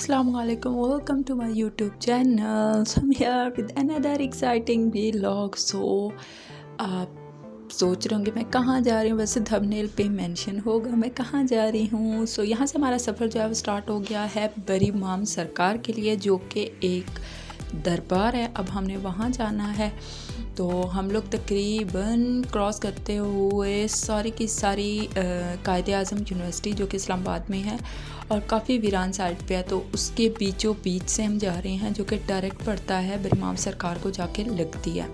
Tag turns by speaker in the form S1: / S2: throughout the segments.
S1: Assalamu alaikum, welcome to my YouTube channel. So I'm here with another exciting vlog. So आप सोच रहे होंगे मैं कहाँ जा रही हूँ, वैसे थंबनेल पे मेंशन होगा मैं कहाँ जा रही हूँ। सो यहाँ से हमारा सफ़र जो है वो स्टार्ट हो गया है बरी इमाम सरकार के लिए, जो कि एक दरबार है। अब हमने वहाँ जाना है। तो हम लोग तकरीबन क्रॉस करते हुए सारी की सारी कायदे आज़म यूनिवर्सिटी जो कि इस्लामाबाद में है और काफ़ी वीरान साइड पे है, तो उसके बीचों बीच से हम जा रहे हैं, जो कि डायरेक्ट पड़ता है बरी इमाम सरकार को जाके लगती है।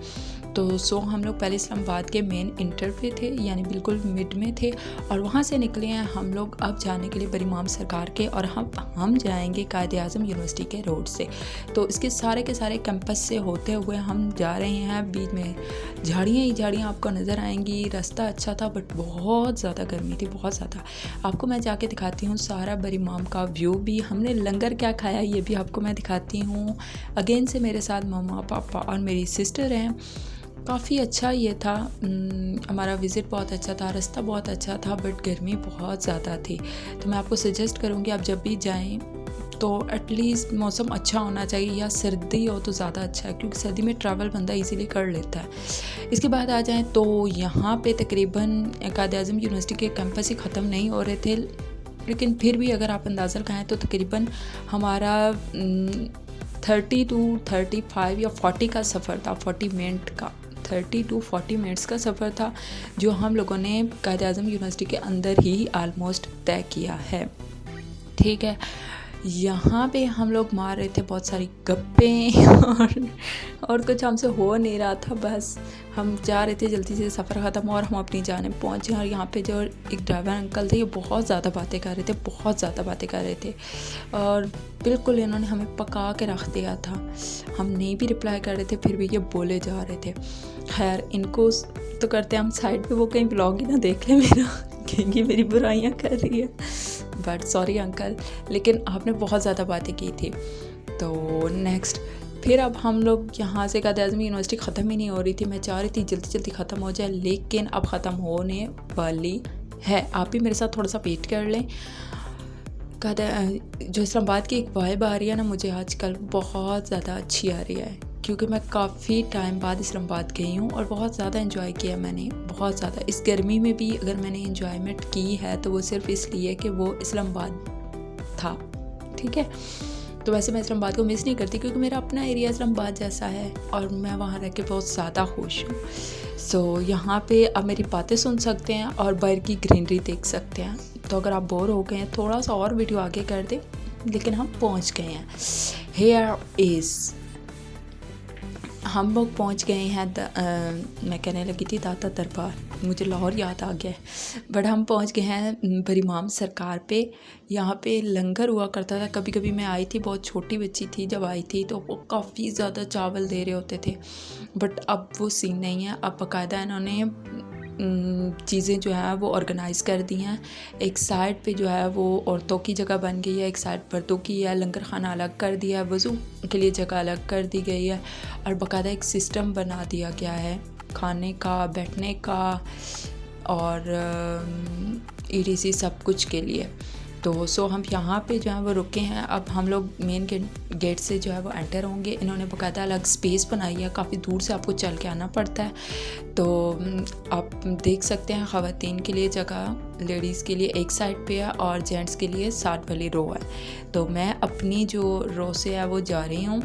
S1: तो हम लोग पहले इस्लामाबाद के मेन इंटर पे थे, यानी बिल्कुल मिड में थे, और वहाँ से निकले हैं हम लोग अब जाने के लिए बरी इमाम सरकार के, और हम जाएंगे कायदे आज़म यूनिवर्सिटी के रोड से। तो इसके सारे के सारे कैंपस से होते हुए हम जा रहे हैं। बीच में झाड़ियाँ ही झाड़ियाँ आपको नज़र आएंगी। रास्ता अच्छा था बट बहुत ज़्यादा गर्मी थी, बहुत ज़्यादा। आपको मैं जाके दिखाती हूँ सारा बरी इमाम का व्यू भी, हमने लंगर क्या खाया ये भी आपको मैं दिखाती हूँ। अगेन से मेरे साथ मम्मा पापा और मेरी सिस्टर हैं। काफ़ी अच्छा ये था, हमारा विज़िट बहुत अच्छा था, रास्ता बहुत अच्छा था, बट गर्मी बहुत ज़्यादा थी। तो मैं आपको सजेस्ट करूँगी आप जब भी जाएं तो एटलीस्ट मौसम अच्छा होना चाहिए, या सर्दी हो तो ज़्यादा अच्छा है, क्योंकि सर्दी में ट्रैवल बंदा इजीली कर लेता है। इसके बाद आ जाएं तो यहाँ पे तकरीबन कायदे आज़म यूनिवर्सिटी के कैंपस ही ख़त्म नहीं हो रहे थे, लेकिन फिर भी अगर आप अंदाज़ा लगाएँ तो तकरीबन हमारा 30 to 35 या 40 का सफ़र था, 40 मिनट का, 30 to 40 मिनट्स का सफ़र था, जो हम लोगों ने कायदे आज़म यूनिवर्सिटी के अंदर ही आलमोस्ट तय किया है। ठीक है, यहाँ पे हम लोग मार रहे थे बहुत सारी गप्पें और कुछ हमसे हो नहीं रहा था, बस हम जा रहे थे जल्दी से सफ़र ख़त्म और हम अपनी जाने पहुँचे। और यहाँ पे जो एक ड्राइवर अंकल थे ये बहुत ज़्यादा बातें कर रहे थे, बहुत ज़्यादा बातें कर रहे थे, और बिल्कुल इन्होंने हमें पका के रख दिया था। हम नहीं भी रिप्लाई कर रहे थे फिर भी ये बोले जा रहे थे। खैर इनको तो करते हम साइड पे, वो कहीं ब्लॉग ही ना देख ले मेरा, कहेंगी मेरी बुराइयाँ कर रही है। बट सॉरी अंकल, लेकिन आपने बहुत ज़्यादा बातें की थी। तो नेक्स्ट फिर अब हम लोग यहाँ से कायदे आज़म यूनिवर्सिटी ख़त्म ही नहीं हो रही थी, मैं चाह रही थी जल्दी जल्दी ख़त्म हो जाए, लेकिन अब ख़त्म होने वाली है। आप भी मेरे साथ थोड़ा सा वेट कर लें। जो इस्लामाबाद की एक वाइब आ रही है ना, मुझे आजकल बहुत ज़्यादा अच्छी आ रही है, क्योंकि मैं काफ़ी टाइम बाद इस्लामाबाद गई हूँ और बहुत ज़्यादा एंजॉय किया मैंने, बहुत ज़्यादा। इस गर्मी में भी अगर मैंने एंजॉयमेंट की है तो वो सिर्फ इसलिए कि वो इस्लामाबाद था। ठीक है, तो वैसे मैं इस्लामाबाद को मिस नहीं करती, क्योंकि मेरा अपना एरिया इस्लामाबाद जैसा है और मैं वहाँ रह के बहुत ज़्यादा खुश हूँ। सो यहाँ पे आप मेरी बातें सुन सकते हैं और बाहर की ग्रीनरी देख सकते हैं। तो अगर आप बोर हो गए हैं थोड़ा सा और वीडियो आगे कर दें, लेकिन हम पहुँच गए हैं। हेयर इज़, हम लोग पहुँच गए हैं मैं कहने लगी थी दाता दरबार, मुझे लाहौर याद आ गया, बट हम पहुँच गए हैं बरी इमाम सरकार पे। यहाँ पे लंगर हुआ करता था, कभी कभी मैं आई थी, बहुत छोटी बच्ची थी जब आई थी, तो वो काफ़ी ज़्यादा चावल दे रहे होते थे, बट अब वो सीन नहीं है। अब बाकायदा इन्होंने चीज़ें जो है वो ऑर्गेनाइज़ कर दी हैं। एक साइड पे जो है वो औरतों की जगह बन गई है, एक साइड मर्दों की है, लंगर खाना अलग कर दिया है, वज़ू के लिए जगह अलग कर दी गई है, और बाकायदा एक सिस्टम बना दिया गया है खाने का, बैठने का और ETC सब कुछ के लिए। तो हम यहाँ पे जो है वो रुके हैं। अब हम लोग मेन गेट से जो है वो एंटर होंगे। इन्होंने बाकायदा अलग स्पेस बनाई है, काफ़ी दूर से आपको चल के आना पड़ता है। तो आप देख सकते हैं ख़वातीन के लिए जगह, लेडीज़ के लिए एक साइड पे है और जेंट्स के लिए 60 वाली रो है। तो मैं अपनी जो रो से है वो जा रही हूँ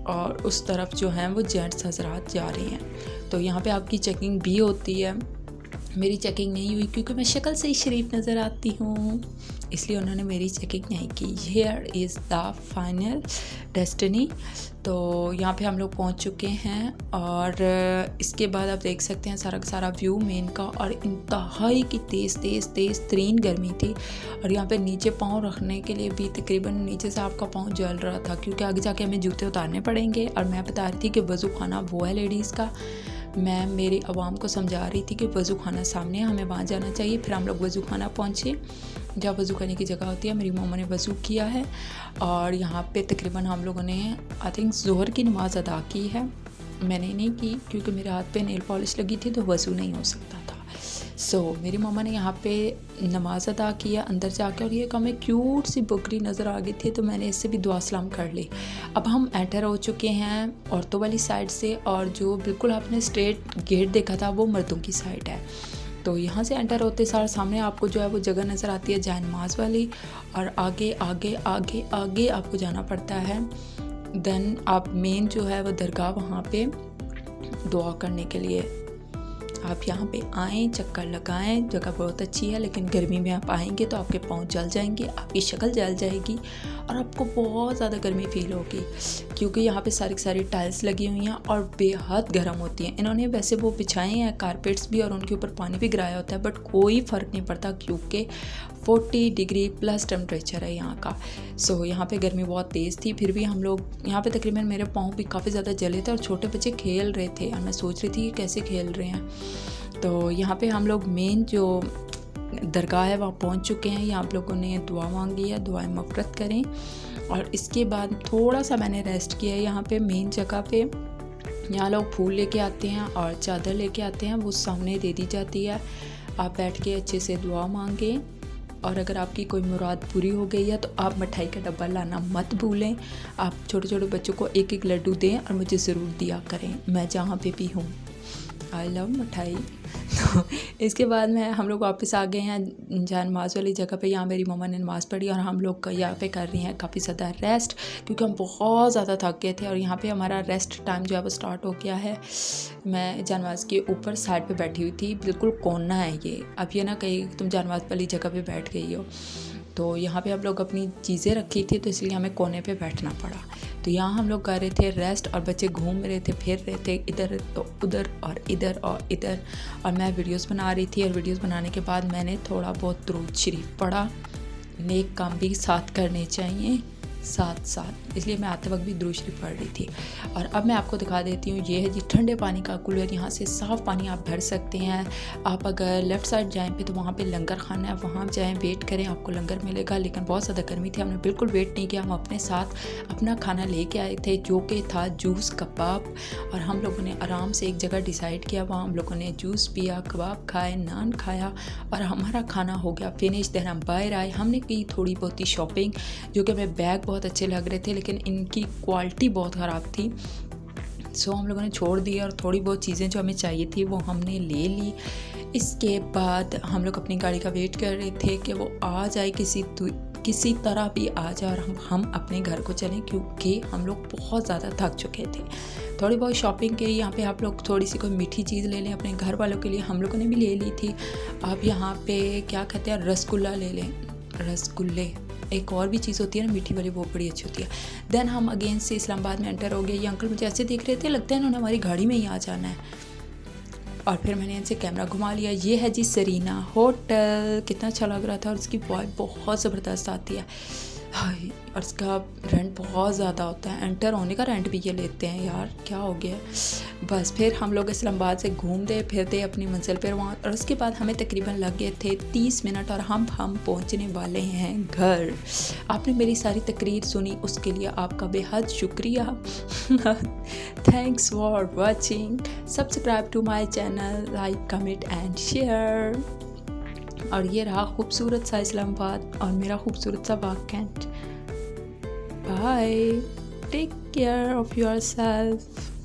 S1: और उस तरफ जो है वो जेंट्स हजरात जा रहे हैं। तो यहाँ पे आपकी चेकिंग भी होती है। मेरी चेकिंग नहीं हुई क्योंकि मैं शक्ल से ही शरीफ नज़र आती हूँ, इसलिए उन्होंने मेरी चेकिंग नहीं की। Here is the final destiny. तो यहाँ पे हम लोग पहुँच चुके हैं और इसके बाद आप देख सकते हैं सारा का सारा व्यू मेन का, और इंतहाई की तेज़ तरीन गर्मी थी। और यहाँ पे नीचे पाँव रखने के लिए भी तकरीबन नीचे से आपका पाँव जल रहा था, क्योंकि आगे जाके हमें जूते उतारने पड़ेंगे। और मैं बता रही थी कि वज़ू खाना वो है लेडीज़ का, मैं मेरी आवाम को समझा रही थी कि वज़ू खाना सामने है, हमें वहाँ जाना चाहिए। फिर हम लोग वज़ू खाना पहुँचे, जहाँ वज़ू करने की जगह होती है। मेरी मम्मा ने वज़ू किया है और यहाँ पे तकरीबन हम लोगों ने आई थिंक ज़ोहर की नमाज़ अदा की है। मैंने नहीं की क्योंकि मेरे हाथ पे नेल पॉलिश लगी थी, तो वज़ू नहीं हो सकता था। मेरी मम्मा ने यहाँ पे नमाज़ अदा किया अंदर जाके, और ये हमें क्यूट सी बकरी नज़र आ गई थी, तो मैंने इससे भी दुआ सलाम कर ली। अब हम एंटर हो चुके हैं औरतों वाली साइड से, और जो बिल्कुल आपने स्ट्रेट गेट देखा था वो मर्दों की साइड है। तो यहाँ से एंटर होते सार सामने आपको जो है वो जगह नज़र आती है जान नमाज वाली, और आगे आगे आगे आगे आपको जाना पड़ता है। देन आप मेन जो है वो दरगाह, वहाँ पे दुआ करने के लिए आप यहाँ पे आएँ, चक्कर लगाएं। जगह बहुत अच्छी है, लेकिन गर्मी में आप आएंगे तो आपके पाँव जल जाएंगे, आपकी शक्ल जल जाएगी और आपको बहुत ज़्यादा गर्मी फील होगी, क्योंकि यहाँ पे सारी टाइल्स लगी हुई हैं और बेहद गर्म होती हैं। इन्होंने वैसे वो बिछाए हैं कारपेट्स भी और उनके ऊपर पानी भी गिराया होता है, बट कोई फ़र्क नहीं पड़ता क्योंकि 40 डिग्री प्लस टेम्परेचर है यहाँ का। यहाँ पे गर्मी बहुत तेज़ थी, फिर भी हम लोग यहाँ पे तकरीबन मेरे पाँव भी काफ़ी ज़्यादा जले थे और छोटे बच्चे खेल रहे थे, और मैं सोच रही थी कि कैसे खेल रहे हैं। तो यहाँ पे हम लोग मेन जो दरगाह है वहाँ पहुँच चुके हैं। यहाँ आप लोगों ने दुआ मांगी है, दुआएं मफ़रत करें। और इसके बाद थोड़ा सा मैंने रेस्ट किया है यहाँ पे मेन जगह पे। यहाँ लोग फूल लेके आते हैं और चादर लेके आते हैं, वो सामने दे दी जाती है। आप बैठ के अच्छे से दुआ मांगें, और अगर आपकी कोई मुराद पूरी हो गई है तो आप मिठाई का डब्बा लाना मत भूलें। आप छोटे छोटे बच्चों को एक एक लड्डू दें और मुझे ज़रूर दिया करें, मैं जहाँ पे भी हूँ। आई लव मिठाई। तो इसके बाद में हम लोग वापस आ गए हैं जान नमाज वाली जगह पे। यहाँ मेरी मम्मा ने नमाज़ पढ़ी और हम लोग यहाँ पे कर रही हैं काफ़ी ज़्यादा रेस्ट, क्योंकि हम बहुत ज़्यादा थक गए थे। और यहाँ पे हमारा रेस्ट टाइम जो है वो स्टार्ट हो गया है। मैं जान नमाज के ऊपर साइड पे बैठी हुई थी, बिल्कुल कोना है ये। अब ये ना कहीं तुम जान नमाज वाली जगह पे बैठ गई हो, तो यहाँ पे हम लोग अपनी चीज़ें रखी थी, तो इसलिए हमें कोने पे बैठना पड़ा। तो यहाँ हम लोग कर रहे थे रेस्ट, और बच्चे घूम रहे थे, फिर रहे थे इधर तो उधर और इधर और इधर, और मैं वीडियोस बना रही थी। और वीडियोस बनाने के बाद मैंने थोड़ा बहुत दुरूद शरीफ पढ़ा। नेक काम भी साथ करने चाहिए साथ साथ, इसलिए मैं आते वक्त भी दुरूद शरीफ पढ़ रही थी। और अब मैं आपको दिखा देती हूँ, ये है जी ठंडे पानी का कूलर। यहाँ से साफ़ पानी आप भर सकते हैं। आप अगर लेफ़्ट साइड जाएं पे तो वहाँ पे लंगर खाना है, वहाँ जाएं, वेट करें, आपको लंगर मिलेगा। लेकिन बहुत ज़्यादा गर्मी थी, हमने बिल्कुल वेट नहीं किया। हम अपने साथ अपना खाना लेके आए थे, जो कि था जूस कबाब। और हम लोगों ने आराम से एक जगह डिसाइड किया, वहाँ हम लोगों ने जूस पिया, कबाब खाए, नान खाया, और हमारा खाना हो गया फिनिश। देन हम बाहर आए, हमने की थोड़ी बहुत ही शॉपिंग, जो कि हमें बैग बहुत अच्छे लग रहे थे, लेकिन इनकी क्वालिटी बहुत ख़राब थी। हम लोगों ने छोड़ दिया, और थोड़ी बहुत चीज़ें जो हमें चाहिए थी वो हमने ले ली। इसके बाद हम लोग अपनी गाड़ी का वेट कर रहे थे कि वो आ जाए, किसी तरह भी आ जाए और हम अपने घर को चलें, क्योंकि हम लोग बहुत ज़्यादा थक चुके थे। थोड़ी बहुत शॉपिंग की। यहाँ पे आप लोग थोड़ी सी कोई मीठी चीज़ ले लें अपने घर वालों के लिए, हम लोगों ने भी ले ली थी। आप यहाँ पे क्या कहते हैं, रसगुल्ला ले लें, रसगुल्ले। एक और भी चीज़ होती है ना मीठी वाली, वो बड़ी अच्छी होती है। देन हम अगेन से इस्लामाबाद में एंटर हो गए। ये अंकल मुझे ऐसे देख रहे थे, लगता है इन्होंने हमारी गाड़ी में ही आ जाना है। और फिर मैंने इनसे कैमरा घुमा लिया। ये है जी सरीना होटल, कितना अच्छा लग रहा था, और इसकी वाइब बहुत ज़बरदस्त आती है। और इसका रेंट बहुत ज़्यादा होता है, एंटर होने का रेंट भी ये लेते हैं यार, क्या हो गया। बस फिर हम लोग इस्लामाबाद से घूमते फिरते अपनी मंजिल पर वहाँ, और उसके बाद हमें तकरीबन लग गए थे 30 मिनट, और हम पहुँचने वाले हैं घर। आपने मेरी सारी तकरीर सुनी, उसके लिए आपका बेहद शुक्रिया। Thanks for watching, subscribe to my channel, like comment and share. और ये रहा खूबसूरत सा इस्लामाबाद और मेरा खूबसूरत सा बाग कैंट। Bye, take care of yourself.